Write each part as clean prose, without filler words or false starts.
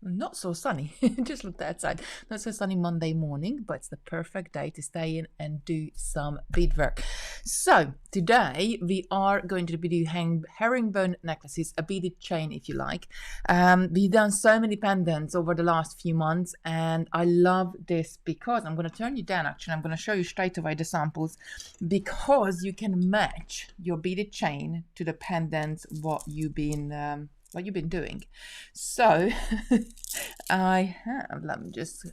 not so sunny. Just looked outside. Not so sunny Monday morning, but it's the perfect day to stay in and do some beadwork. So today we are going to be doing herringbone necklaces, a beaded chain if you like. We've done so many pendants over the last few months, and I love this because I'm going to turn you down. Actually, I'm going to show you straight away the samples, because you can match your beaded chain to the pendants what you've been doing. So let me just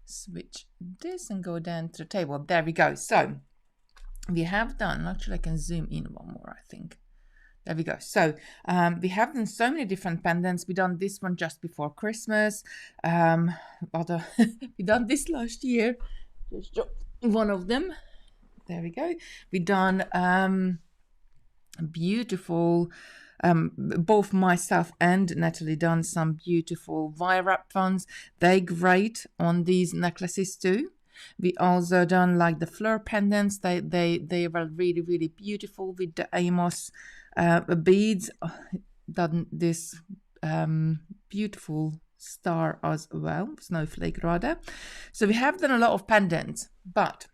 switch this and go down to the table. There we go. So we have done, actually I can zoom in one more, I think. There we go. So we have done so many different pendants. We done this one just before Christmas. We done this last year. Just one of them. There we go. We done beautiful, both myself and Natalie done some beautiful wire wrap ones. They great on these necklaces too. We also done like the fleur pendants. They were really, really beautiful with the Amos beads. Done this beautiful star as well, snowflake rather. So we have done a lot of pendants, but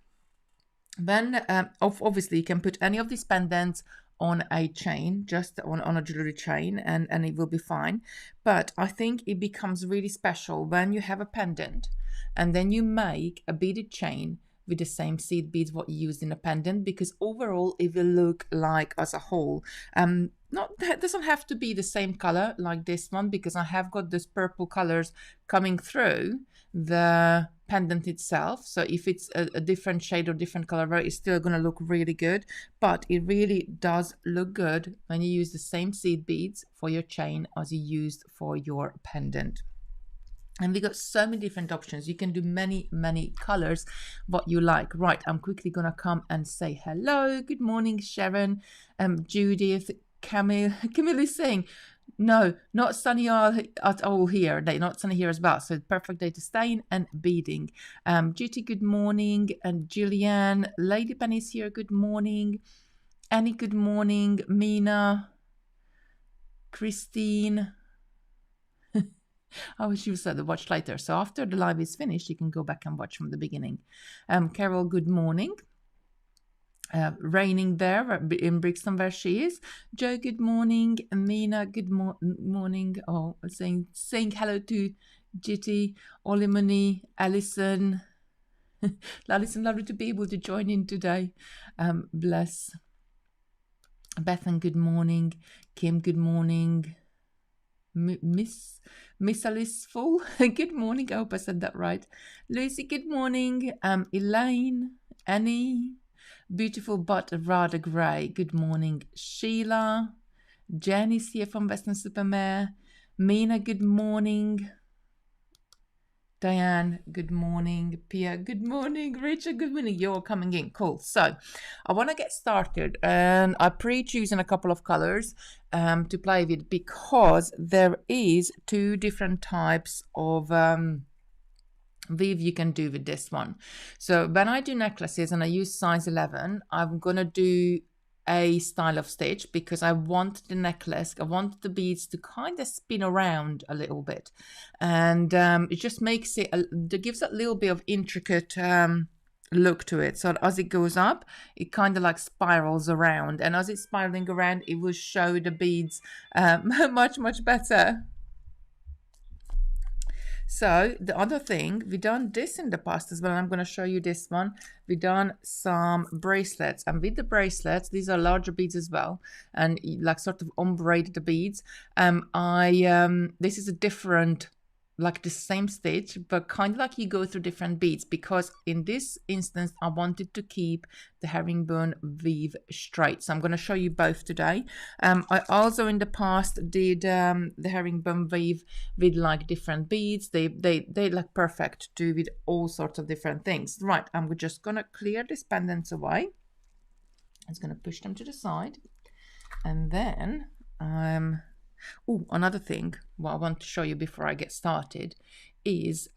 then obviously you can put any of these pendants on a chain, just on a jewelry chain, and it will be fine. But I think it becomes really special when you have a pendant and then you make a beaded chain with the same seed beads what you used in a pendant, because overall it will look like as a whole. That doesn't have to be the same color like this one, because I have got this purple colors coming through the pendant itself. So if it's a different shade or different color, it's still going to look really good. But it really does look good when you use the same seed beads for your chain as you used for your pendant. And we got so many different options. You can do many colors, what you like. Right, I'm quickly gonna come and say hello. Good morning, Sharon, Judith, Camille is saying, no, not sunny at all here. They're not sunny here as well. So perfect day to stay in and beading. Judy, good morning. And Jillian, Lady Penny's here. Good morning. Annie, good morning. Mina, Christine. I wish you said the watch later. So after the live is finished, you can go back and watch from the beginning. Carol, good morning. Raining there in Brixton where she is. Joe, good morning. Mina, good morning. Oh, saying hello to Jitty, Olimony, Alison. Alison, lovely to be able to join in today. Bless. Bethan, good morning. Kim, good morning. Miss Alice Full, good morning. I hope I said that right. Lucy, good morning. Elaine, Annie, beautiful but rather grey. Good morning. Sheila, Jenny's here from Western Supermare. Mina, good morning. Diane, good morning. Pia, good morning. Richard, good morning. You're coming in. Cool. So I want to get started, and I pre-choosing a couple of colors to play with, because there is two different types of weave you can do with this one. So when I do necklaces and I use size 11, I'm going to do a style of stitch, because I want the necklace, I want the beads to kind of spin around a little bit, and it just makes it, it gives a little bit of intricate look to it. So as it goes up, it kind of like spirals around, and as it's spiraling around, it will show the beads much better. So the other thing, we done this in the past as well, and I'm going to show you this one. We done some bracelets, and with the bracelets, these are larger beads as well, and like sort of ombraed the beads. This is a different, like the same stitch, but kind of like you go through different beads, because in this instance I wanted to keep the herringbone weave straight. So I'm going to show you both today. I also in the past did the herringbone weave with like different beads. They like perfect to do with all sorts of different things. Right, I'm just going to clear these pendants away. I'm just going to push them to the side, and then oh, another thing what I want to show you before I get started is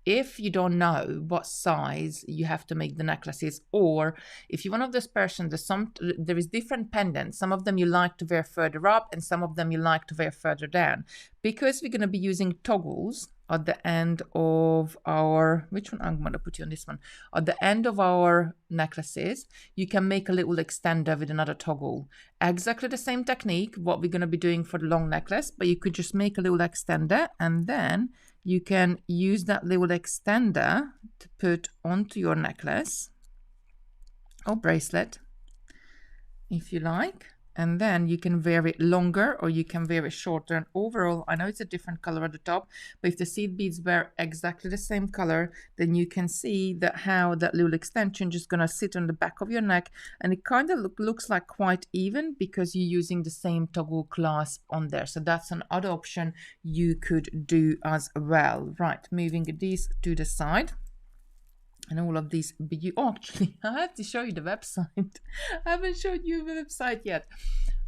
if you don't know what size you have to make the necklaces, or if you're one of those persons, there is different pendants. Some of them you like to wear further up and some of them you like to wear further down. Because we're going to be using toggles at the end of our, which one? I'm going to put you on this one. At the end of our necklaces, you can make a little extender with another toggle. Exactly the same technique, what we're going to be doing for the long necklace, but you could just make a little extender and then you can use that little extender to put onto your necklace or bracelet, if you like. And then you can wear it longer or you can wear it shorter. And overall, I know it's a different color at the top, but if the seed beads were exactly the same color, then you can see that how that little extension just gonna sit on the back of your neck, and it kind of looks like quite even because you're using the same toggle clasp on there. So that's another option you could do as well. Right, moving these to the side. And all of these, actually, I have to show you the website. I haven't showed you the website yet.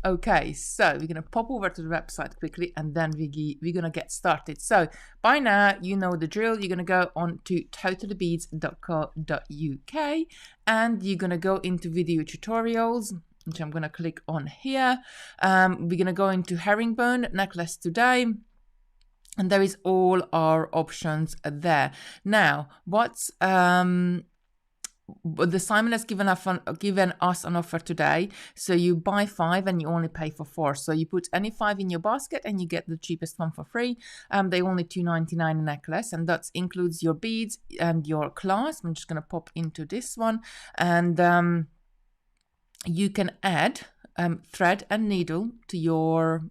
Okay, so we're going to pop over to the website quickly and then we're going to get started. So by now, you know the drill. You're going to go on to totallybeads.co.uk and you're going to go into video tutorials, which I'm going to click on here. We're going to go into Herringbone necklace today. And there is all our options there. Now, what's the Simon has given us an offer today. So you buy 5 and you only pay for 4. So you put any 5 in your basket and you get the cheapest one for free. They only $2.99 a necklace, and that includes your beads and your clasp. I'm just going to pop into this one, and you can add thread and needle to your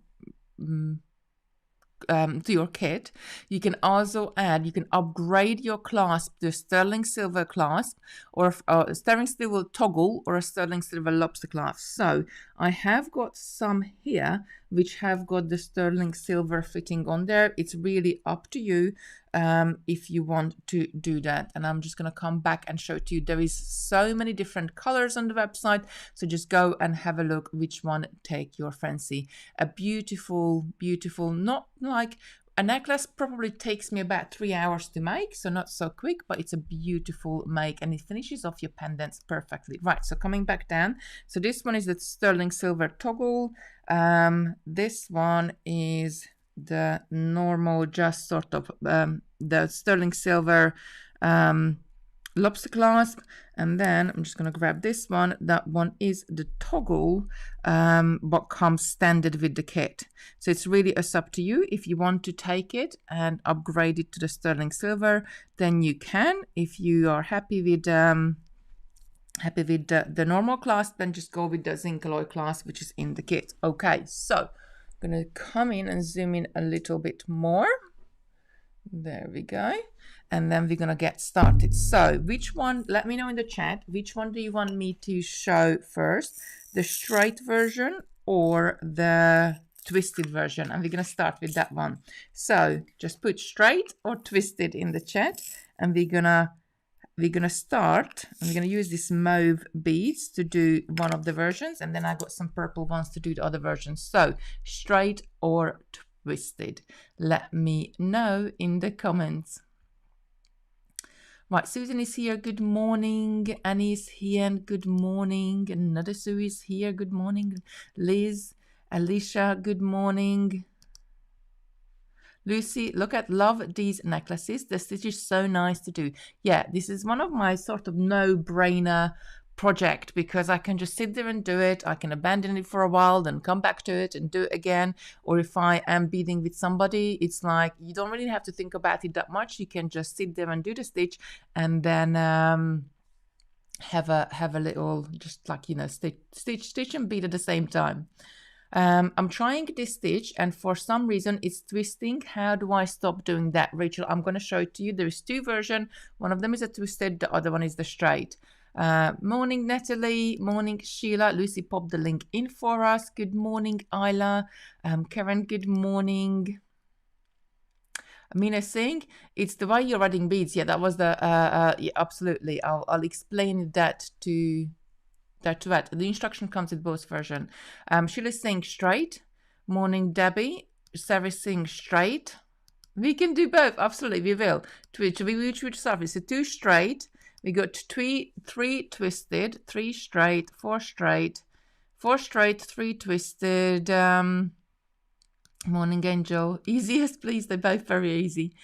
kit. You can also add, you can upgrade your clasp to a sterling silver clasp or a sterling silver toggle or a sterling silver lobster clasp. So I have got some here which have got the sterling silver fitting on there. It's really up to you if you want to do that. And I'm just going to come back and show to you. There is so many different colors on the website. So just go and have a look which one take your fancy. A beautiful, beautiful, not like a necklace probably takes me about 3 hours to make, so not so quick, but it's a beautiful make and it finishes off your pendants perfectly. Right, so coming back down. So this one is the sterling silver toggle. This one is the normal, just sort of the sterling silver lobster clasp, and then I'm just going to grab this one. That one is the toggle, but comes standard with the kit. So it's really up to you. If you want to take it and upgrade it to the sterling silver, then you can. If you are happy with the normal clasp, then just go with the zinc alloy clasp, which is in the kit. Okay, so I'm going to come in and zoom in a little bit more. There we go. And then we're going to get started. So which one, let me know in the chat, which one do you want me to show first? The straight version or the twisted version? And we're going to start with that one. So just put straight or twisted in the chat, and we're gonna start, and we're gonna use this mauve beads to do one of the versions, and then I got some purple ones to do the other versions. So straight or twisted, let me know in the comments. Right, Susan is here, good morning. Annie is here, good morning. Another Sue is here, good morning. Liz, Alicia, good morning. Lucy, love these necklaces. The stitch is so nice to do. Yeah, this is one of my sort of no-brainer project because I can just sit there and do it. I can abandon it for a while, then come back to it and do it again. Or if I am beading with somebody, it's like you don't really have to think about it that much. You can just sit there and do the stitch, and then have a little, just like, you know, stitch and bead at the same time. I'm trying this stitch and for some reason it's twisting. How do I stop doing that, Rachel? I'm going to show it to you. There is 2 versions. One of them is a twisted, the other one is the straight. Morning, Natalie. Morning, Sheila. Lucy popped the link in for us. Good morning, Isla. Karen, good morning. Amina saying it's the way you're adding beads. Yeah, that was the yeah, absolutely. I'll explain that to that. The instruction comes with both versions. Sheila's saying straight. Morning, Debbie. Sarah's saying straight. We can do both. Absolutely, we will. Which surface? So 2 straight. We got three twisted, 3 straight, 4 straight, 4 straight, 3 twisted. Morning Angel. Easiest, please. They're both very easy.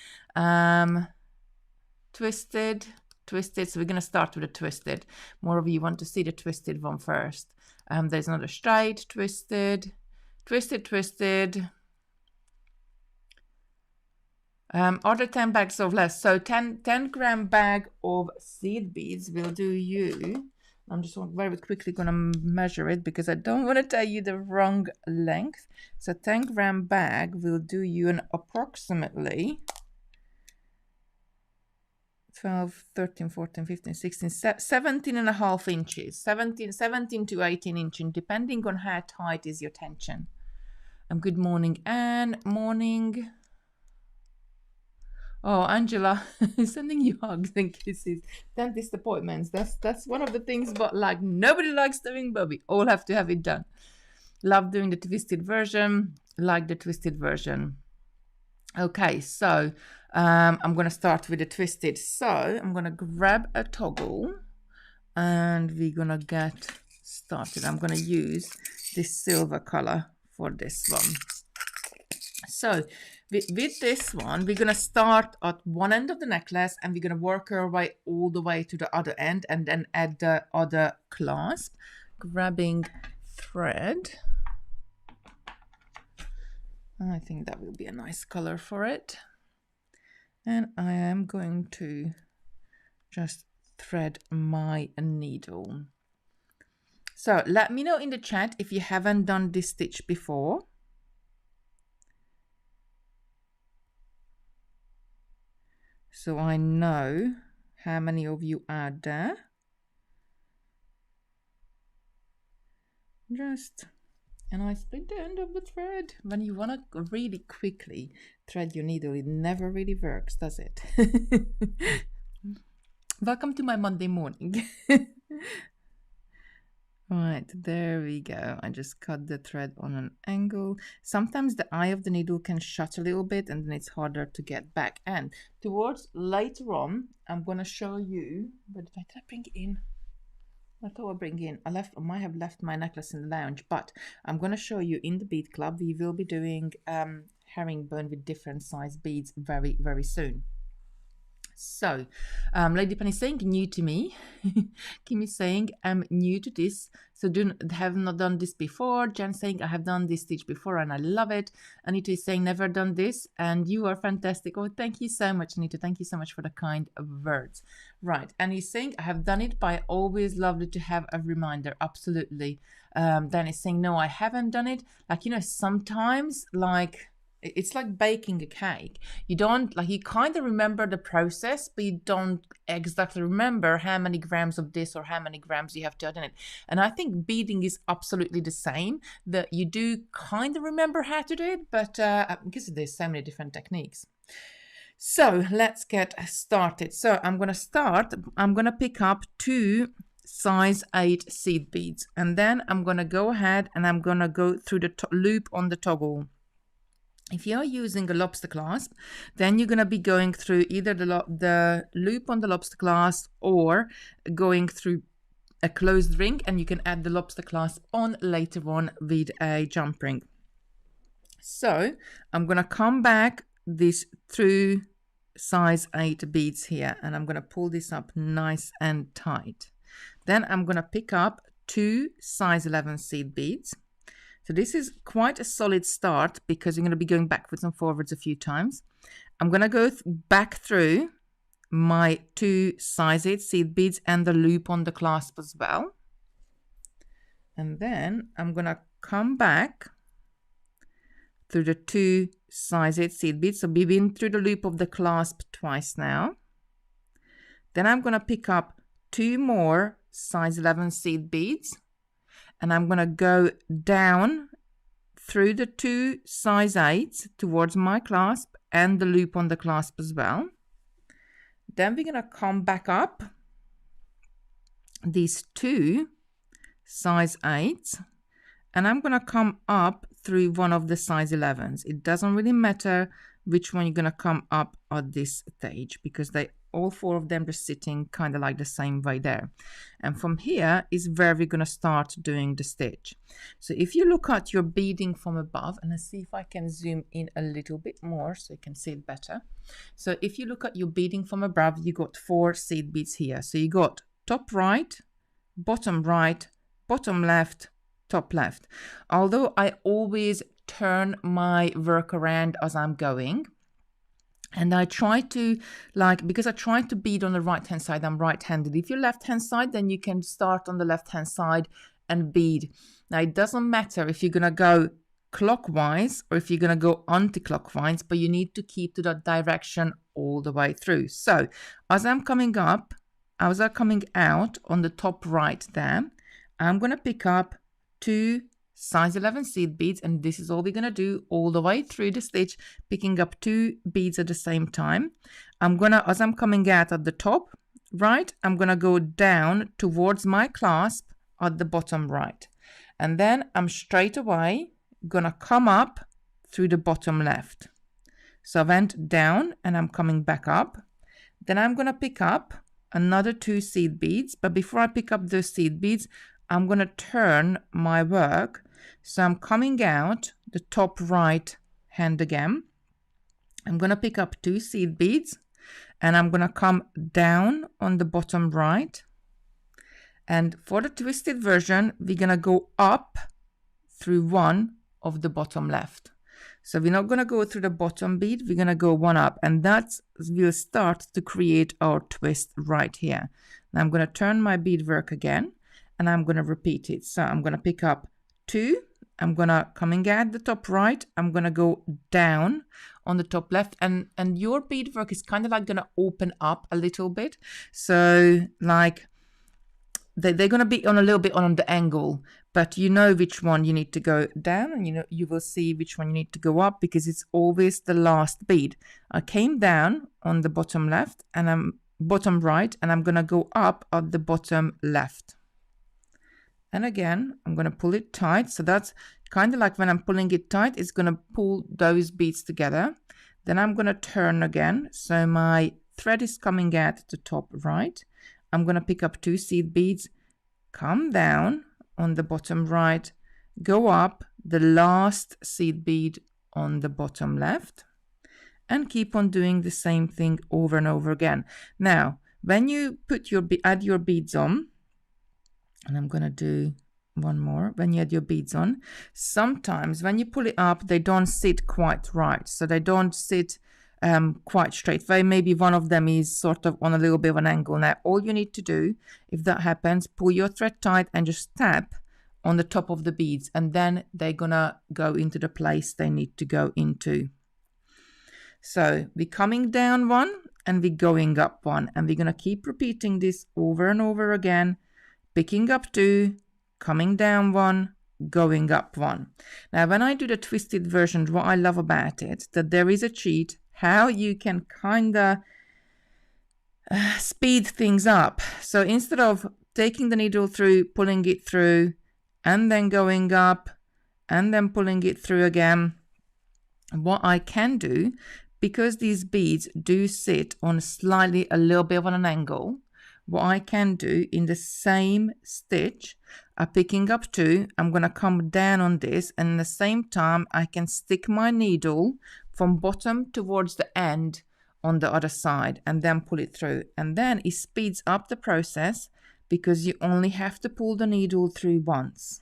Twisted, twisted. So we're going to start with a twisted. More of you want to see the twisted one first. There's another straight, twisted, twisted, twisted. Order 10 bags of less. So 10 gram bag of seed beads will do you. I'm just very quickly going to measure it because I don't want to tell you the wrong length. So 10 gram bag will do you an approximately 12, 13, 14, 15, 16, 17 and a half inches. 17 to 18 inches, depending on how tight is your tension. Good morning, Anne. Morning. Oh, Angela, sending you hugs and kisses. Dentist appointments. That's one of the things, but like nobody likes doing, but we all have to have it done. Love doing the twisted version. Like the twisted version. Okay, so I'm gonna start with the twisted. So I'm gonna grab a toggle, and we're gonna get started. I'm gonna use this silver color for this one. So with this one, we're going to start at one end of the necklace and we're going to work our way all the way to the other end and then add the other clasp. Grabbing thread. I think that will be a nice color for it. And I am going to just thread my needle. So let me know in the chat if you haven't done this stitch before. So I know how many of you are there. And I split the end of the thread. When you want to really quickly thread your needle, it never really works, does it? Welcome to my Monday morning. Right, there we go. I just cut the thread on an angle. Sometimes the eye of the needle can shut a little bit and then it's harder to get back. And towards later on, I'm going to show you, but did I bring it in? I thought I'd bring in. I might have left my necklace in the lounge, but I'm going to show you in the bead club. We will be doing herringbone with different size beads very, very soon. So, Lady Penny saying new to me. Kimmy saying I'm new to this, so have not done this before. Jen saying I have done this stitch before and I love it. Anita is saying never done this and you are fantastic. Oh, thank you so much, Anita. Thank you so much for the kind words. Right, and he's saying I have done it, but I always loved it to have a reminder. Absolutely. Then he's saying no, I haven't done it. Like, you know, sometimes like. It's like baking a cake. You don't, like, you kind of remember the process, but you don't exactly remember how many grams of this or how many grams you have to add in it. And I think beading is absolutely the same, that you do kind of remember how to do it, but because there's so many different techniques. So let's get started. So I'm going to pick up 2 size 8 seed beads, and then I'm going to go ahead and I'm going to go through the loop on the toggle. If you're using a lobster clasp, then you're going to be going through either the loop on the lobster clasp or going through a closed ring, and you can add the lobster clasp on later on with a jump ring. So I'm going to come back this through size 8 beads here, and I'm going to pull this up nice and tight. Then I'm going to pick up 2 size 11 seed beads. So this is quite a solid start because you're going to be going backwards and forwards a few times. I'm going to go back through my 2 size 8 seed beads and the loop on the clasp as well. And then I'm going to come back through the 2 size 8 seed beads. So we've been through the loop of the clasp twice now. Then I'm going to pick up 2 more size 11 seed beads. And I'm going to go down through the 2 size 8s towards my clasp and the loop on the clasp as well. Then we're going to come back up these 2 size 8s, and I'm going to come up through one of the size 11s. It doesn't really matter which one you're going to come up at this stage, because they all 4 of them are sitting kind of like the same way there. And from here is where we're going to start doing the stitch. So if you look at your beading from above, and let's see if I can zoom in a little bit more so you can see it better. So if you look at your beading from above, you got 4 seed beads here. So you got top right, bottom left, top left. Although I always turn my work around as I'm going, and I try to, like, because I try to bead on the right hand side, I'm right handed. If you're left hand side, then you can start on the left hand side and bead. Now it doesn't matter if you're gonna go clockwise or if you're gonna go anti-clockwise, but you need to keep to that direction all the way through. So as I'm coming up, as I'm coming out on the top right there, I'm gonna pick up 2 size 11 seed beads, and this is all we're going to do all the way through the stitch, picking up 2 beads at the same time. I'm gonna, as I'm coming out at the top right, I'm gonna go down towards my clasp at the bottom right, and then I'm straight away gonna come up through the bottom left. So I went down and I'm coming back up. Then I'm gonna pick up another 2 seed beads, but before I pick up those seed beads, I'm gonna turn my work. So I'm coming out the top right hand again. I'm going to pick up 2 seed beads and I'm going to come down on the bottom right. And for the twisted version, we're going to go up through one of the bottom left. So we're not going to go through the bottom bead, we're going to go one up, and that's we'll start to create our twist right here. Now I'm going to turn my beadwork again and I'm going to repeat it. So I'm going to pick up 2. I'm gonna coming at the top right, I'm gonna go down on the top left, and your beadwork is kind of like gonna open up a little bit. So like they're gonna be on a little bit on the angle, but you know which one you need to go down, and you will see which one you need to go up, because it's always the last bead. I came down on the bottom left and I'm bottom right, and I'm gonna go up at the bottom left. And again, I'm going to pull it tight. So that's kind of like when I'm pulling it tight, it's going to pull those beads together. Then I'm going to turn again. So my thread is coming at the top right. I'm going to pick up 2 seed beads, come down on the bottom right, go up the last seed bead on the bottom left, and keep on doing the same thing over and over again. Now, when you put add your beads on, and I'm going to do one more. When you add your beads on, sometimes when you pull it up, they don't sit quite right. So they don't sit quite straight. Maybe one of them is sort of on a little bit of an angle. Now, all you need to do, if that happens, pull your thread tight and just tap on the top of the beads, and then they're going to go into the place they need to go into. So we're coming down one and we're going up one, and we're going to keep repeating this over and over again. Picking up 2, coming down 1, going up 1. Now, when I do the twisted version, what I love about it, that there is a cheat, how you can kind of speed things up. So instead of taking the needle through, pulling it through, and then going up, and then pulling it through again, what I can do, because these beads do sit on slightly a little bit of an angle, what I can do in the same stitch, I'm picking up 2, I'm going to come down on this, and at the same time I can stick my needle from bottom towards the end on the other side and then pull it through, and then it speeds up the process because you only have to pull the needle through once.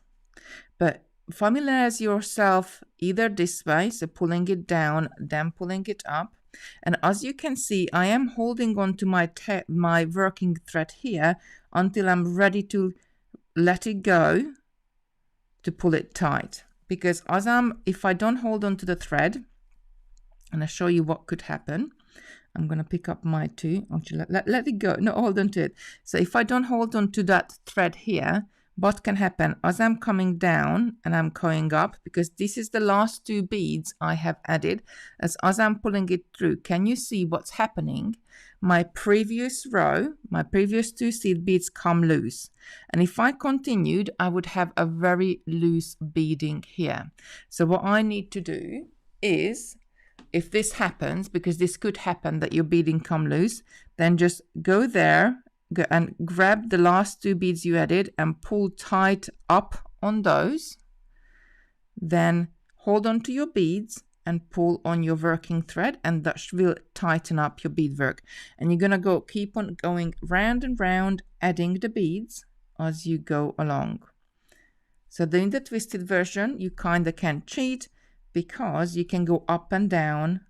But familiarize yourself either this way, so pulling it down then pulling it up. And as you can see, I am holding on to my working thread here until I'm ready to let it go to pull it tight. Because if I don't hold on to the thread, and I'll show you what could happen. I'm going to pick up my 2. Actually, let it go. No, hold on to it. So if I don't hold on to that thread here, what can happen as I'm coming down and I'm going up, because this is the last 2 beads I have added, as I'm pulling it through, can you see what's happening? My previous row, my previous 2 seed beads come loose, and if I continued, I would have a very loose beading here. So what I need to do is if this happens, because this could happen that your beading come loose, then just go there and grab the last 2 beads you added and pull tight up on those. Then hold on to your beads and pull on your working thread, and that will tighten up your beadwork. And you're gonna keep on going round and round, adding the beads as you go along. So in the twisted version, you kind of can cheat because you can go up and down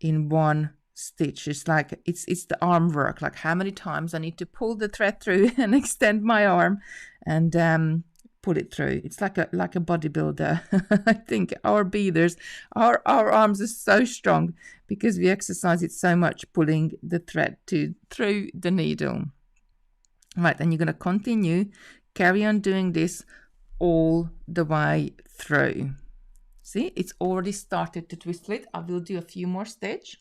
in one stitch. It's like it's the arm work, like how many times I need to pull the thread through and extend my arm and pull it through. It's like a bodybuilder. I think our beaders, our arms are so strong because we exercise it so much, pulling the thread through the needle. Right, and you're going to continue, carry on doing this all the way through. See, it's already started to twist it. I will do a few more stitch.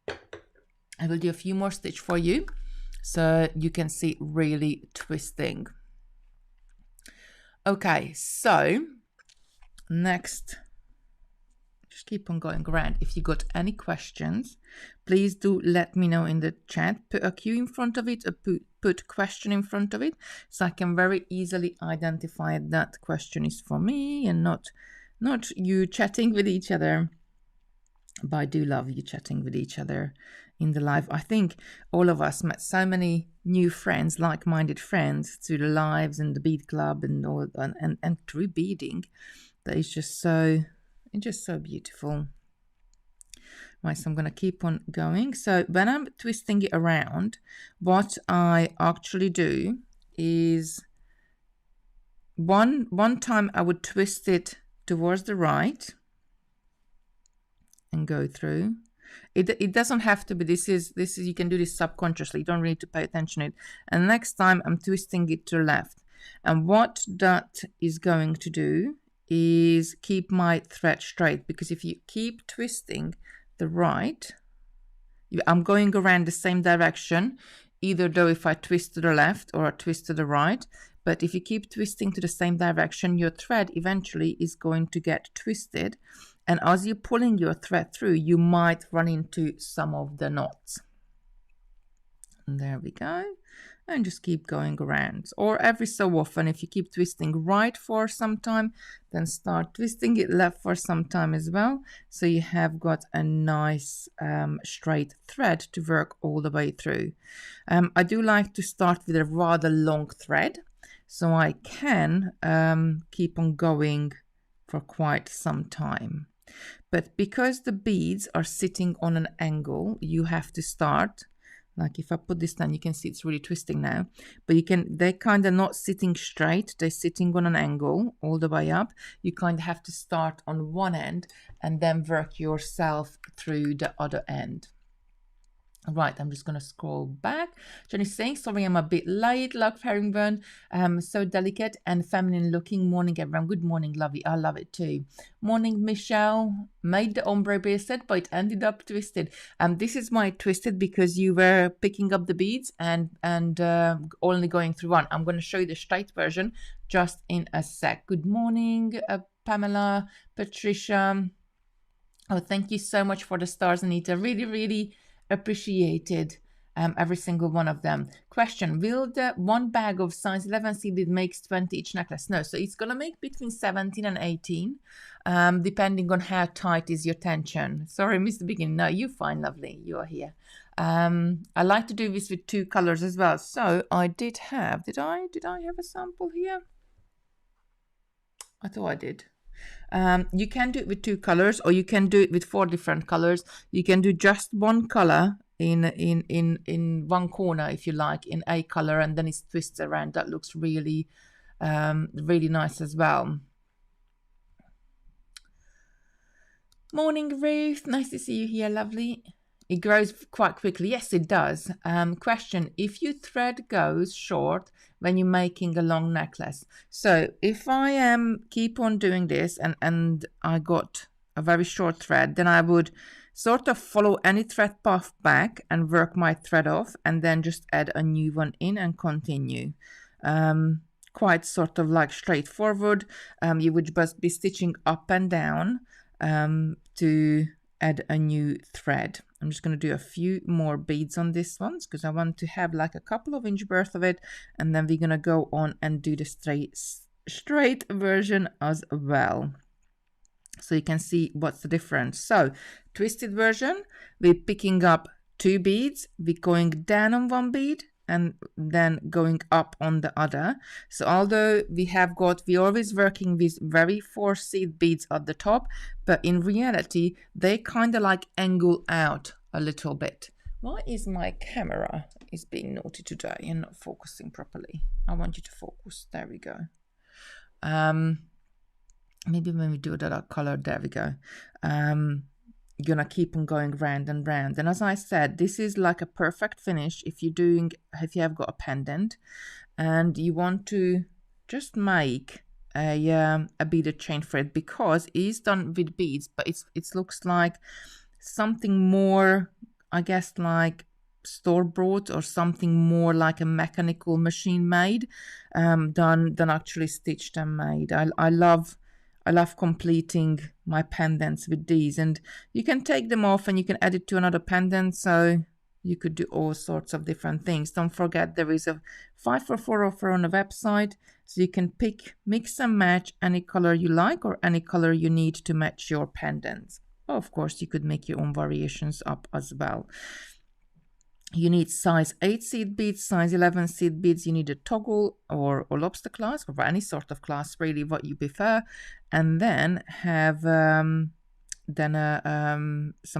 I will do a few more stitch for you so you can see really twisting. Okay, so next, just keep on going around. If you got any questions, please do let me know in the chat. Put a Q in front of it, or put question in front of it, so I can very easily identify that question is for me and not you chatting with each other. But I do love you chatting with each other in the live. I think all of us met so many new friends, like-minded friends, through the lives and the bead club and all, and through beading. That is just so beautiful. Right, so I'm going to keep on going. So when I'm twisting it around, what I actually do is one time I would twist it towards the right and go through. It doesn't have to be. This is you can do this subconsciously. You don't really need to pay attention to it. And next time I'm twisting it to the left. And what that is going to do is keep my thread straight, because if you keep twisting the right, I'm going around the same direction, either though if I twist to the left or I twist to the right. But if you keep twisting to the same direction, your thread eventually is going to get twisted. And as you're pulling your thread through, you might run into some of the knots. And there we go. And just keep going around. Or every so often, if you keep twisting right for some time, then start twisting it left for some time as well. So you have got a nice straight thread to work all the way through. I do like to start with a rather long thread, so I can keep on going for quite some time. But because the beads are sitting on an angle, you have to start, like if I put this down, you can see it's really twisting now, but they're kind of not sitting straight, they're sitting on an angle all the way up. You kind of have to start on one end and then work yourself through the other end. Right, I'm just going to scroll back. Jenny's saying, sorry, I'm a bit late. Luck Herringbone, so delicate and feminine looking. Morning, everyone. Good morning, lovey. I love it too. Morning, Michelle. Made the ombre bracelet, but it ended up twisted. This is my twisted because you were picking up the beads and only going through one. I'm going to show you the straight version just in a sec. Good morning, Pamela, Patricia. Oh, thank you so much for the stars, Anita. Really, really appreciated every single one of them. Question, will the one bag of size 11 seed bead makes 20 each necklace? No, so it's going to make between 17 and 18, depending on how tight is your tension. Sorry, Mr. Beginning. No, you're fine, lovely. You're here. I like to do this with 2 colors as well. So I did I have a sample here? I thought I did. You can do it with 2 colors, or you can do it with 4 different colors. You can do just one color in one corner if you like, in a color, and then it twists around. That looks really really nice as well. Morning, Ruth. Nice to see you here, lovely. It grows quite quickly. Yes, it does. Question, if your thread goes short when you're making a long necklace. So if I keep on doing this and I got a very short thread, then I would sort of follow any thread path back and work my thread off, and then just add a new one in and continue. quite sort of like straightforward. You would just be stitching up and down to add a new thread. I'm just going to do a few more beads on this one because I want to have like a couple of inch worth of it, and then we're going to go on and do the straight version as well, so you can see what's the difference. So twisted version, we're picking up 2 beads, we're going down on 1 bead and then going up on the other. So although we're always working with very 4 seed beads at the top, but in reality they kind of like angle out a little bit. Why is my camera is being naughty today and not focusing properly? I want you to focus. There we go. Maybe when we do that color, there we go. You're gonna keep on going round and round, and as I said, this is like a perfect finish if you have got a pendant and you want to just make a beaded chain thread, because it is done with beads, but it looks like something more, I guess, like store-bought or something more like a mechanical machine made than actually stitched and made. I love completing my pendants with these, and you can take them off and you can add it to another pendant, so you could do all sorts of different things. Don't forget there is a 5 for 4 offer on the website, so you can mix and match any color you like or any color you need to match your pendants. Of course, you could make your own variations up as well. You need size 8 seed beads, size 11 seed beads. You need a toggle or lobster clasp, or any sort of clasp, really, what you prefer. And then have some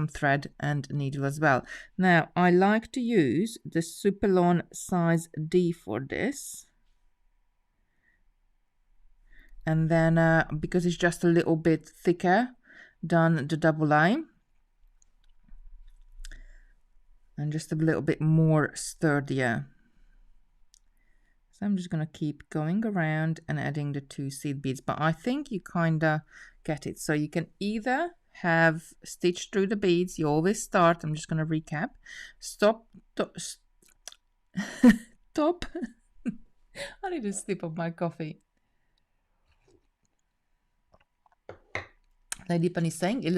thread and needle as well. Now, I like to use the Superlon size D for this. And then, because it's just a little bit thicker than the double A, and just a little bit more sturdier. So I'm just going to keep going around and adding the 2 seed beads, but I think you kind of get it. So you can either have stitched through the beads. You always start, I'm just going to recap, stop. I need a sip of my coffee. Lady Penny saying it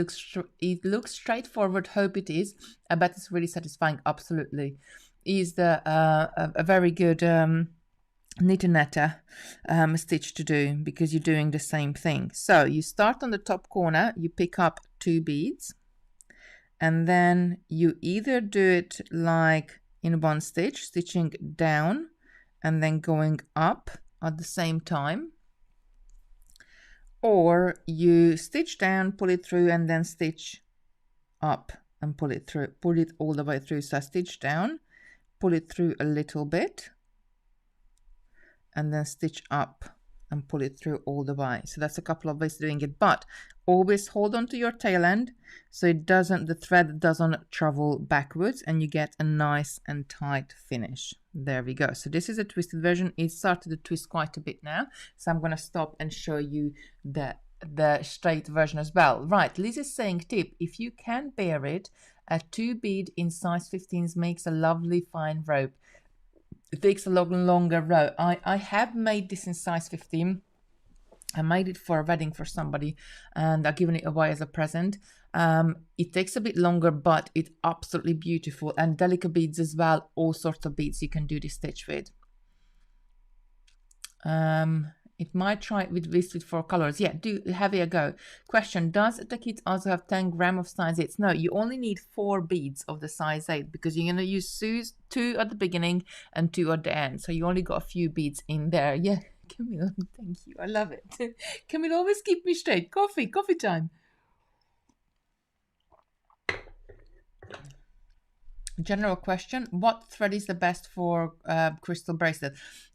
looks straightforward. Hope it is. I bet it's really satisfying. Absolutely, is a very good knit and netter stitch to do, because you're doing the same thing. So you start on the top corner, you pick up 2 beads, and then you either do it like in one stitch, stitching down and then going up at the same time, or you stitch down, pull it through, and then stitch up and pull it through, pull it all the way through. So I stitch down, pull it through a little bit, and then stitch up and pull it through all the way. So that's a couple of ways of doing it, but always hold on to your tail end so the thread doesn't travel backwards, and you get a nice and tight finish. There we go. So this is a twisted version. It started to twist quite a bit now, so I'm going to stop and show you the straight version as well. Right, Liz is saying, tip, if you can bear it, a 2 bead in size 15s makes a lovely fine rope. It takes a longer row. I have made this in size 15. I made it for a wedding for somebody, and I've given it away as a present. It takes a bit longer, but it's absolutely beautiful, and delicate beads as well. All sorts of beads you can do this stitch with. It might try it with 4 colors. Yeah, do have a go. Question, does the kit also have 10 grams of size 8? No, you only need 4 beads of the size 8, because you're going to use 2 at the beginning and 2 at the end. So you only got a few beads in there. Yeah, Camille, thank you. I love it. Camille always keep me straight. Coffee time. General question, what thread is the best for crystal bracelet?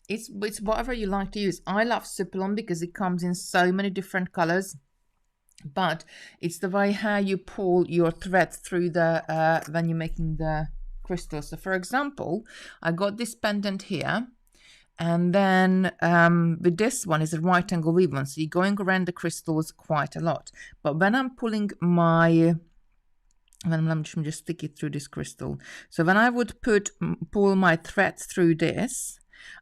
It's whatever you like to use. I love Superlon because it comes in so many different colors, but it's the way how you pull your thread through the when you're making the crystals. So for example, I got this pendant here, and then with this one is a right angle weave one, so you're going around the crystals quite a lot. But when I'm pulling my I'm just stick it through this crystal. So when I would pull my thread through this,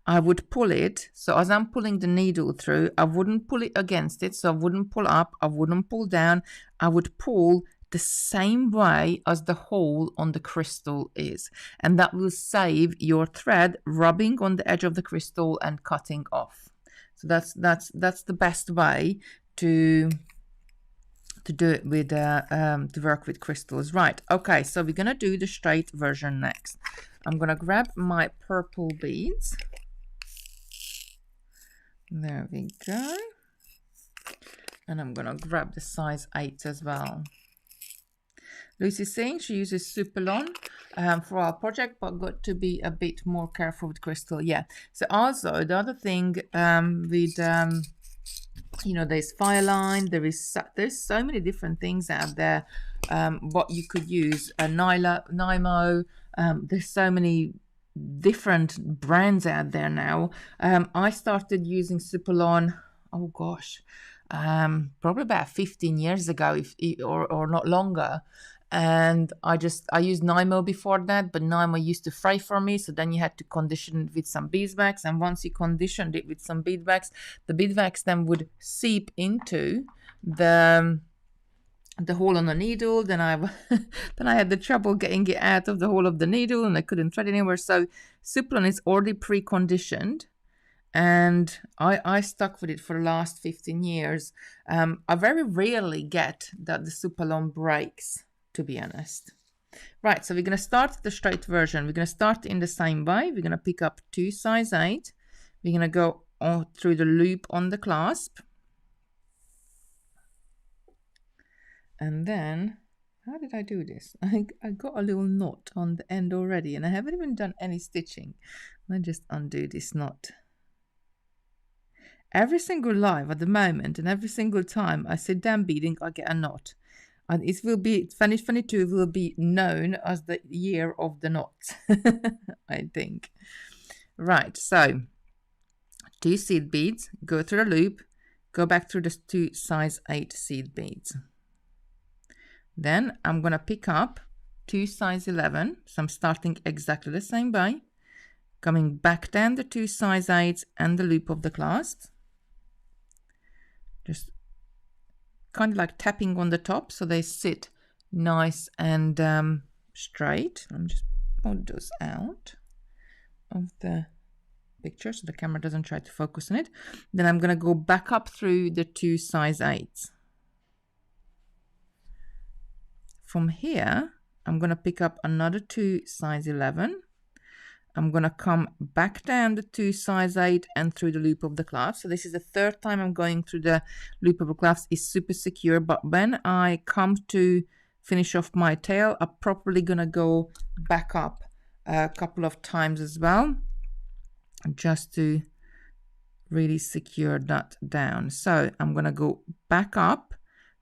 I would pull it. So as I'm pulling the needle through, I wouldn't pull it against it. So I wouldn't pull up, I wouldn't pull down. I would pull the same way as the hole on the crystal is. And that will save your thread rubbing on the edge of the crystal and cutting off. So that's the best way to do it with to work with crystals. Right, okay, so we're gonna do the straight version next. I'm gonna grab my purple beads. There we go. And I'm gonna grab the size 8 as well. Lucy's saying she uses Superlon for our project, but got to be a bit more careful with crystal. Yeah. So also the other thing with you know, there's Fireline, there's so many different things out there. What you could use, Nymo. There's so many different brands out there now. I started using Superlon. Oh gosh, probably about 15 years ago, or not longer. And I used Nymo before that, but Nymo used to fray for me. So then you had to condition it with some beeswax. And once you conditioned it with some beeswax, the beeswax then would seep into the hole on the needle. Then I had the trouble getting it out of the hole of the needle, and I couldn't thread anywhere. So Superlon is already pre-conditioned. And I stuck with it for the last 15 years. I very rarely get that the Superlon breaks, to be honest. Right, so we're going to start the straight version. We're going to start in the same way. We're going to pick up 2 size 8. We're going to go on through the loop on the clasp. And then, how did I do this? I got a little knot on the end already, and I haven't even done any stitching. I'll just undo this knot. Every single live at the moment, and every single time I sit down beading, I get a knot. And it will be 2022 will be known as the year of the knots, I think. Right, so 2 seed beads, go through the loop, go back through the 2 size 8 seed beads. Then I'm going to pick up 2 size 11, so I'm starting exactly the same way, coming back down the 2 size 8s and the loop of the clasp. Just kind of like tapping on the top so they sit nice and straight. Let me just pull those out of the picture so the camera doesn't try to focus on it. Then I'm going to go back up through the 2 size 8s. From here, I'm going to pick up another 2 size 11. I'm going to come back down the 2 size 8 and through the loop of the clasp. So this is the 3rd time I'm going through the loop of the clasp. It's super secure, but when I come to finish off my tail, I'm probably going to go back up a couple of times as well, just to really secure that down. So I'm going to go back up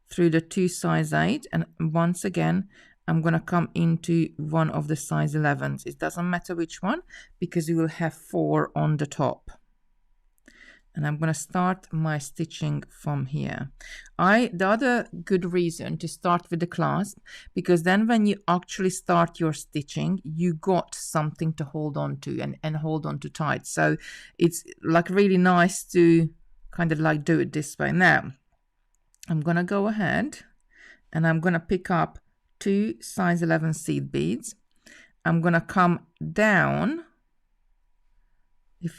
through the 2 size 8, and once again, I'm going to come into one of the size 11s. It doesn't matter which one, because you will have 4 on the top. And I'm going to start my stitching from here. The other good reason to start with the clasp, because then when you actually start your stitching, you got something to hold on to and hold on to tight. So it's like really nice to kind of like do it this way. Now, I'm going to go ahead and I'm going to pick up 2 size 11 seed beads. I'm going to come down.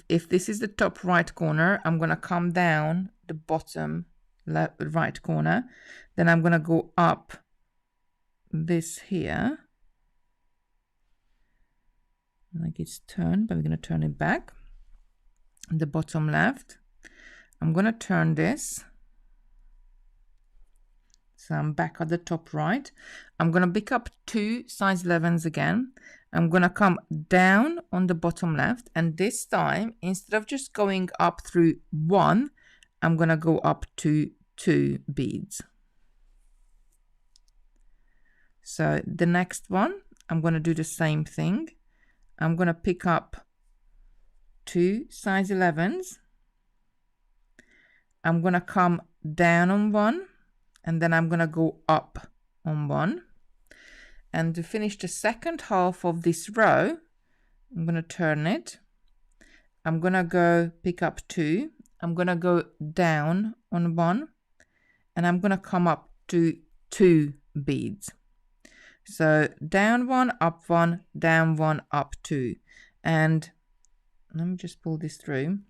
If this is the top right corner, I'm going to come down the bottom left, right corner. Then I'm going to go up this here. Like it's turned, but we're going to turn it back. The bottom left. I'm going to turn this. So I'm back at the top right. I'm going to pick up 2 size 11s again. I'm going to come down on the bottom left. And this time, instead of just going up through 1, I'm going to go up to 2 beads. So the next one, I'm going to do the same thing. I'm going to pick up 2 size 11s. I'm going to come down on 1. And then I'm going to go up on 1. And to finish the second half of this row, I'm going to turn it. I'm gonna go pick up 2. I'm gonna go down on 1, and I'm gonna come up to 2 beads. So down 1, up 1, down 1, up 2. And let me just pull this through.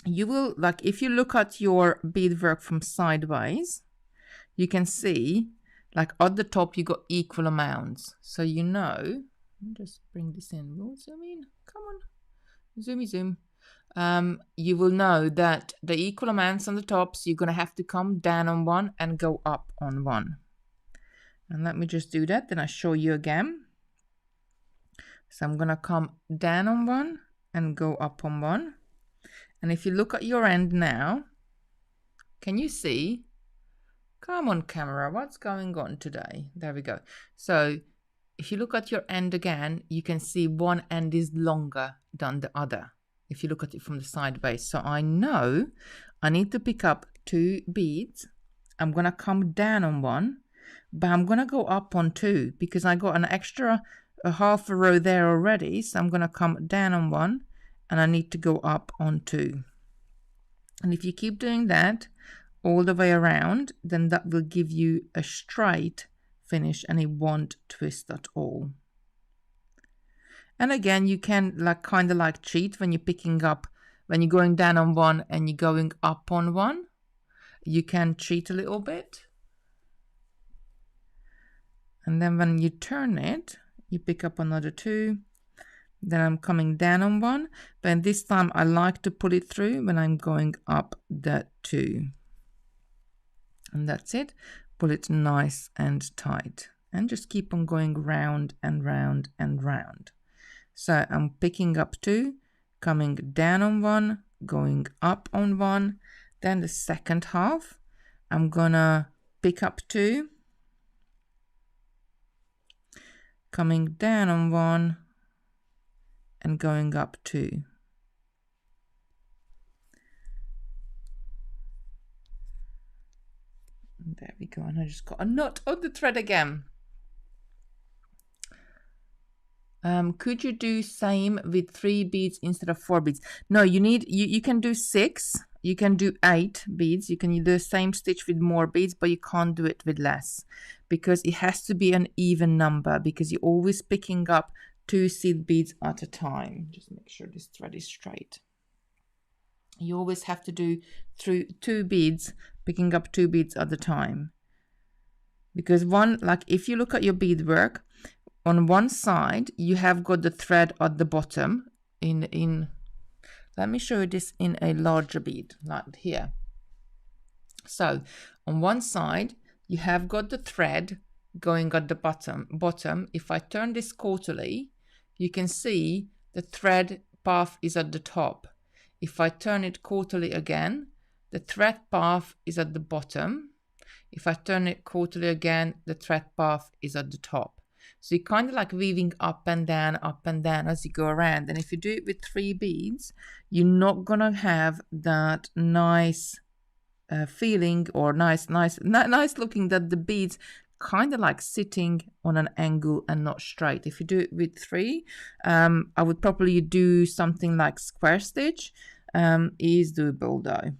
You will, like, if you look at your beadwork from sideways, you can see, like, at the top you got equal amounts. So you know, let me just bring this in. We'll zoom in. Come on, zoomy zoom. You will know that the equal amounts on the top, so you're gonna have to come down on 1 and go up on 1. And let me just do that, then I show you again. So I'm gonna come down on 1 and go up on 1. And if you look at your end now, can you see? Come on, camera, what's going on today? There we go. So if you look at your end again, you can see one end is longer than the other, if you look at it from the sideways. So I know I need to pick up 2 beads. I'm gonna come down on 1, but I'm gonna go up on 2 because I got an extra half a row there already. So I'm gonna come down on 1, and I need to go up on 2. And if you keep doing that all the way around, then that will give you a straight finish and it won't twist at all. And again, you can like kind of like cheat when you're picking up, when you're going down on 1 and you're going up on 1. You can cheat a little bit. And then when you turn it, you pick up another 2. Then I'm coming down on 1, but this time I like to pull it through when I'm going up the 2. And that's it. Pull it nice and tight, and just keep on going round and round and round. So I'm picking up 2, coming down on 1, going up on 1. Then the second half, I'm gonna pick up 2, coming down on 1, and going up 2. There we go, and I just got a knot on the thread again. Could you do same with 3 beads instead of 4 beads? No, you can do 6, you can do 8 beads, you can do the same stitch with more beads, but you can't do it with less, because it has to be an even number, because you're always picking up 2 seed beads at a time. Just make sure this thread is straight. You always have to do through 2 beads, picking up 2 beads at a time. Because one, like if you look at your beadwork, on one side you have got the thread at the bottom in let me show you this in a larger bead, like here. So on one side you have got the thread going at the bottom. If I turn this quarterly, you can see the thread path is at the top. If I turn it quarterly again, the thread path is at the bottom. If I turn it quarterly again, the thread path is at the top. So you're kind of like weaving up and down as you go around. And if you do it with 3 beads, you're not gonna have that nice feeling, or nice looking, that the beads kind of like sitting on an angle and not straight. If you do it with 3, I would probably do something like square stitch. Is doable though,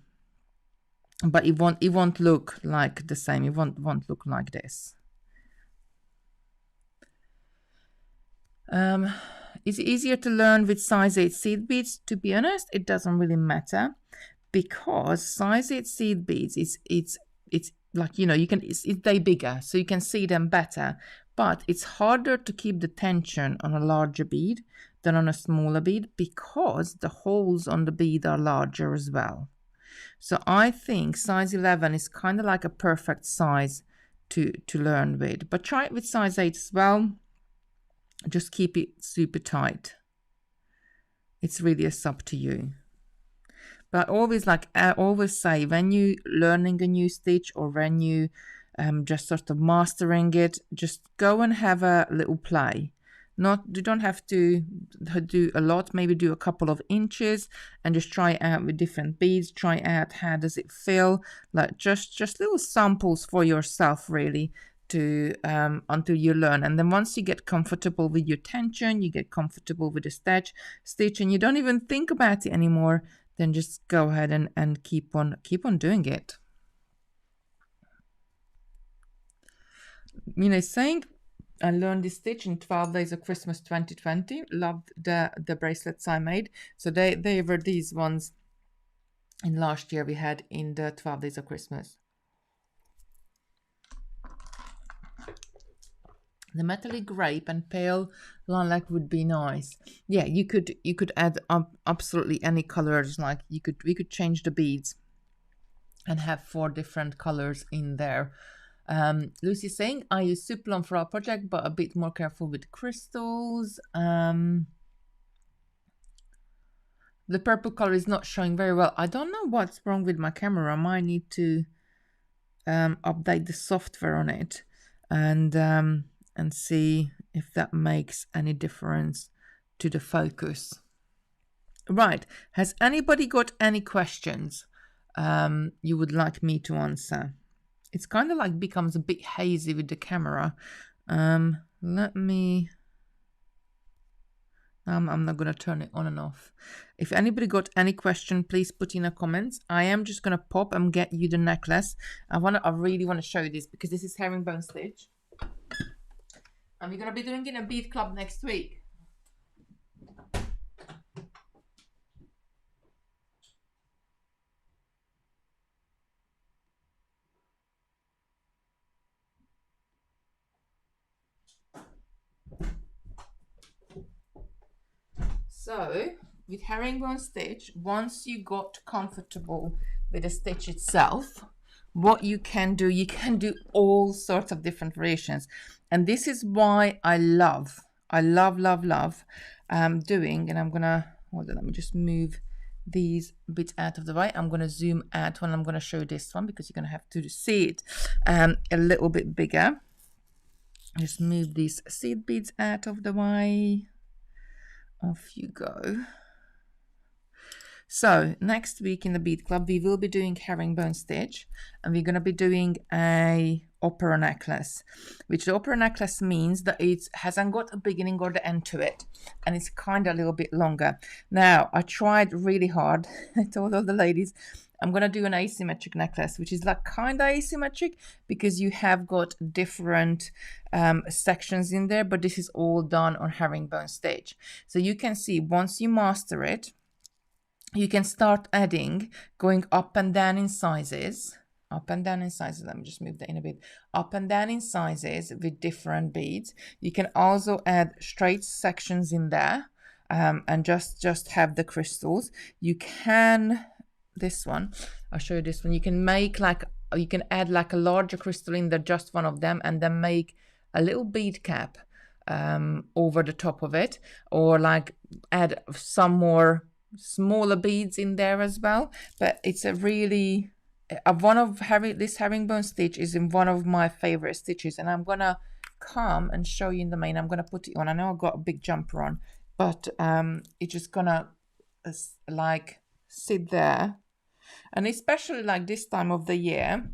but it won't look like the same. It won't look like this. It's easier to learn with size 8 seed beads. To be honest, it doesn't really matter, because size 8 seed beads it's like, you know, they're bigger, so you can see them better, but it's harder to keep the tension on a larger bead than on a smaller bead, because the holes on the bead are larger as well. So I think size 11 is kind of like a perfect size to learn with, but try it with size 8 as well. Just keep it super tight. It's really up to you. But I always say, when you learning a new stitch, or when you just sort of mastering it, just go and have a little play. You don't have to do a lot, maybe do a couple of inches and just try it out with different beads, try out how does it feel, like just little samples for yourself really, to until you learn. And then once you get comfortable with your tension, you get comfortable with the stitch, and you don't even think about it anymore, then just go ahead and keep on doing it. You know, saying I learned this stitch in 12 Days of Christmas 2020. Loved the bracelets I made. So they were these ones in last year we had in the 12 Days of Christmas. The metallic grape and pale lilac would be nice. Yeah, you could add absolutely any colors. Like we could change the beads and have 4 different colors in there. Lucy's saying I use Suplon for our project, but a bit more careful with crystals. The purple color is not showing very well. I don't know what's wrong with my camera. I might need to update the software on it and see if that makes any difference to the focus. Right, has anybody got any questions you would like me to answer? It's kind of like becomes a bit hazy with the camera. Let me... I'm not going to turn it on and off. If anybody got any question, please put in the comments. I am just going to pop and get you the necklace. I really want to show you this because this is herringbone stitch. And we're going to be doing it in a bead club next week. So with herringbone stitch, once you got comfortable with the stitch itself, what you can do all sorts of different variations. And this is why I love doing, and I'm gonna, hold on, let me just move these bits out of the way. I'm gonna zoom out when I'm gonna show this one because you're gonna have to see it a little bit bigger. Just move these seed beads out of the way. Off you go. So next week in the Bead Club, we will be doing herringbone stitch, and we're going to be doing a opera necklace, which the opera necklace means that it hasn't got a beginning or the end to it, and it's kind of a little bit longer. Now, I tried really hard. I told all the ladies, I'm going to do an asymmetric necklace, which is like kind of asymmetric because you have got different sections in there, but this is all done on herringbone stitch. So you can see once you master it, you can start adding, going up and down in sizes, up and down in sizes. Let me just move that in a bit. Up and down in sizes with different beads. You can also add straight sections in there and just have the crystals. You can... this one, I'll show you this one. You can make like, you can add like a larger crystal in there, just one of them, and then make a little bead cap over the top of it, or like add some more smaller beads in there as well. But it's a really this herringbone stitch is in one of my favorite stitches, and I'm gonna come and show you in the main. I'm gonna put it on. I know I've got a big jumper on, but it's just gonna like sit there. And especially like this time of the year,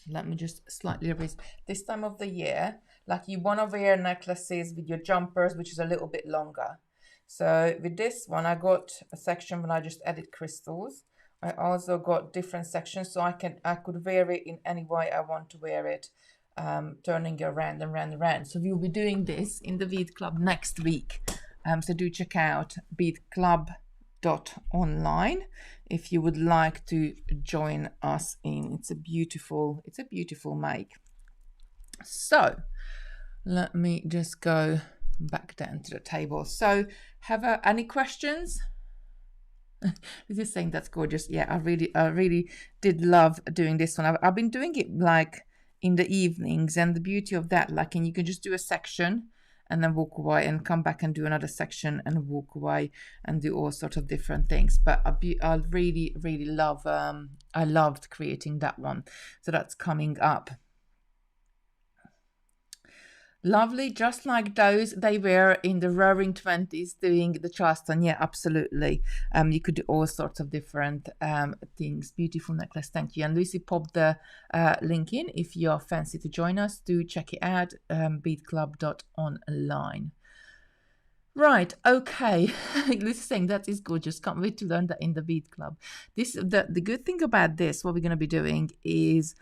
let me just slightly erase, this time of the year, like you want to wear necklaces with your jumpers, which is a little bit longer. So with this one, I got a section when I just added crystals. I also got different sections, so I could wear it in any way I want to wear it, turning it around and around and around. So we'll be doing this in the Bead Club next week. So do check out BeadClub.online if you would like to join us in. It's a beautiful make. So let me just go back down to the table. So have any questions? This is saying that's gorgeous. Yeah, I really did love doing this one. I've been doing it like in the evenings, and the beauty of that, like, and you can just do a section and then walk away and come back and do another section and walk away and do all sorts of different things. But I really love, I loved creating that one. So that's coming up. Lovely, just like those they were in the roaring 20s doing the Charleston. Yeah, absolutely. You could do all sorts of different things. Beautiful necklace, thank you. And Lucy popped the link in. If you're fancy to join us, do check it out, beadclub.online. Right, okay. Lucy's saying that is gorgeous. Can't wait to learn that in the Bead Club. The good thing about this, what we're going to be doing is,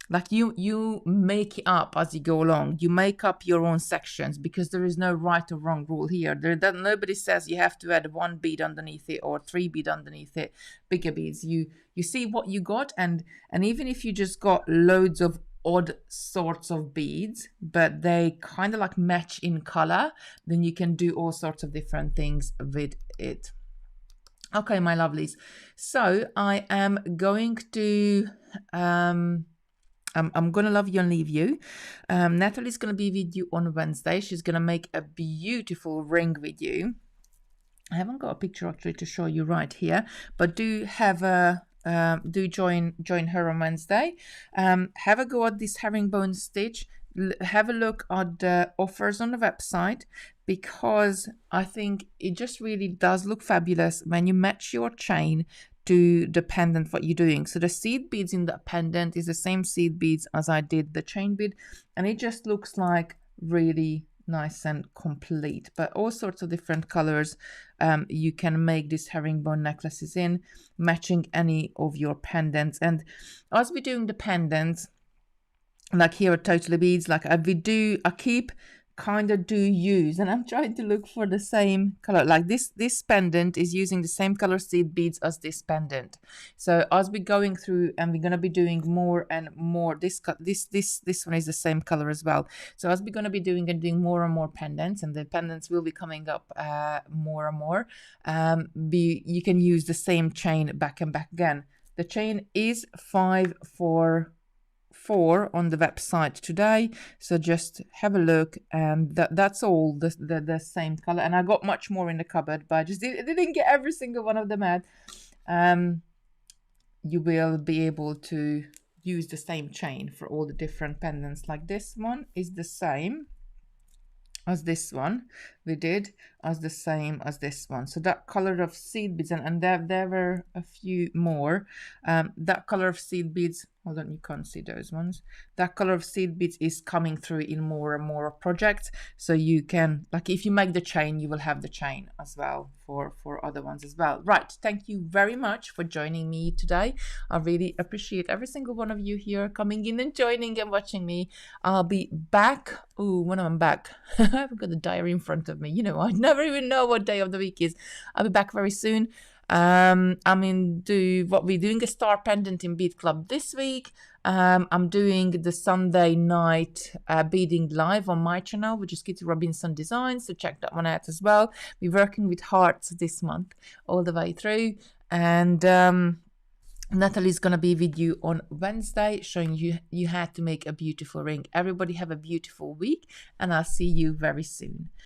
like, you make it up as you go along. You make up your own sections, because there is no right or wrong rule here. Nobody says you have to add 1 bead underneath it or 3 bead underneath it, bigger beads. You see what you got, and even if you just got loads of odd sorts of beads, but they kind of like match in color, then you can do all sorts of different things with it. Okay, my lovelies. So I am going to I'm gonna love you and leave you. Natalie's gonna be with you on Wednesday. She's gonna make a beautiful ring with you. I haven't got a picture actually to show you right here, but do have a do join her on Wednesday. Have a go at this herringbone stitch. Have a look at the offers on the website, because I think it just really does look fabulous when you match your chain to the pendant what you're doing. So the seed beads in the pendant is the same seed beads as I did the chain bead, and it just looks like really nice and complete. But all sorts of different colors you can make these herringbone necklaces in, matching any of your pendants. And as we're doing the pendants, like here at Totally Beads, like I keep kind of use, and I'm trying to look for the same color. Like this pendant is using the same color seed beads as this pendant. So as we're going through, and we're going to be doing more and more, this one is the same color as well. So as we're going to be doing more and more pendants, and the pendants will be coming up more and more, you can use the same chain back and back again. The chain is 544 on the website today, so just have a look, and that's all the same color. And I got much more in the cupboard, but I just didn't get every single one of them out. You will be able to use the same chain for all the different pendants. Like this one is the same as this one, as the same as this one. So that color of seed beads, and there were a few more. That color of seed beads, hold on, you can't see those ones. That color of seed beads is coming through in more and more projects. So you can, like, if you make the chain, you will have the chain as well for other ones as well. Right, thank you very much for joining me today. I really appreciate every single one of you here coming in and joining and watching me. I'll be back. Oh, when I'm back, I haven't got the diary in front of me. You know, I never even know what day of the week is. I'll be back very soon. We're doing a star pendant in Bead Club this week. I'm doing the Sunday night beading live on my channel, which is Kitti Robinson Designs, so check that one out as well. We're working with hearts this month all the way through, and Natalie's gonna be with you on Wednesday, showing you how to make a beautiful ring. Everybody have a beautiful week, and I'll see you very soon.